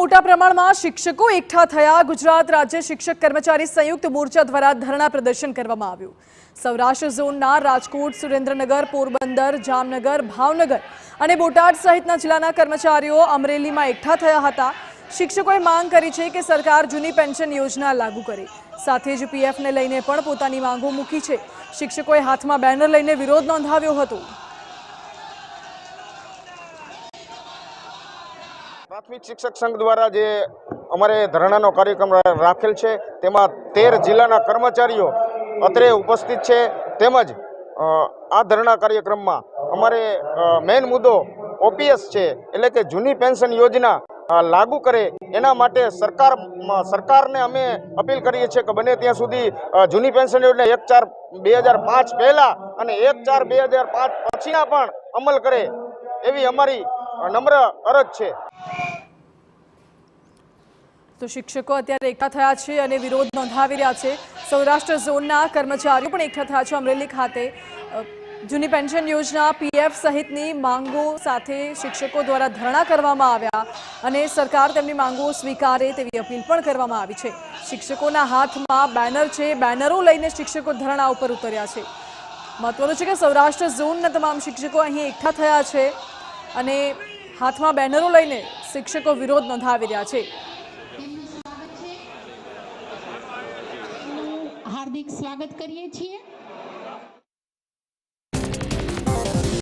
મોટા પ્રમાણમાં શિક્ષકો એકઠા થયા। ગુજરાત રાજ્ય શિક્ષક કર્મચારી સંયુક્ત મોરચા દ્વારા ધરણા પ્રદર્શન કરવામાં આવ્યું। સૌરાષ્ટ્ર ઝોનના રાજકોટ, સુરેન્દ્રનગર, પોરબંદર, જામનગર, ભાવનગર અને બોટાદ સહિતના જિલ્લાના કર્મચારીઓ અમરેલીમાં એકઠા થયા હતા। શિક્ષકોએ માંગ કરી છે કે સરકાર જૂની પેન્શન યોજના લાગુ કરે, સાથે જ પીએફને લઈને પણ પોતાની માંગો મૂકી છે। શિક્ષકોએ હાથમાં બેનર લઈને વિરોધ નોંધાવ્યો હતો। प्राथमिक शिक्षक संघ द्वारा जे अमरे धरणानो कार्यक्रम राखेल छे तेमां 13 जिल्लाना कर्मचारीओ अत्रे उपस्थित छे। तेमज आ धरણા कार्यक्रममां अमरे मेन मुद्दो ओपीएस छे, एटले के जूनी पेन्शन योजना लागू करे एना माटे सरकारने अमे अपील करीए छे के बने त्यां सुधी जूनी पेन्शन योजना 1/4/2005 पहेला अने 1/4/2005 पछीना पण अमल करे एवी अमारी नम्र अरज छे। तो शिक्षको अत्यारे एकठा थया छे अने विरोध नोंधावी रह्या छे। सौराष्ट्र झोनना कर्मचारीओ पण एकठा थया छे। अमरेली खाते जूनी पेन्शन योजना, पीएफ सहितनी मांगो साथे शिक्षको द्वारा धरણા करवामां આવ્યા અને સરકાર તેમની માંગો સ્વીકારે તેવી અપીલ પણ કરવામાં આવી છે। શિક્ષકોના હાથમાં બેનર છે, બેનરો લઈને શિક્ષકો ધરણા ઉપર ઉતર્યા છે। મહત્વનું છે કે સૌરાષ્ટ્ર ઝોનના તમામ શિક્ષકો અહીં એકઠા થયા છે અને હાથમાં બેનરો લઈને શિક્ષકો વિરોધ નોંધાવી રહ્યા છે। हार्दिक स्वागत करिए छिए।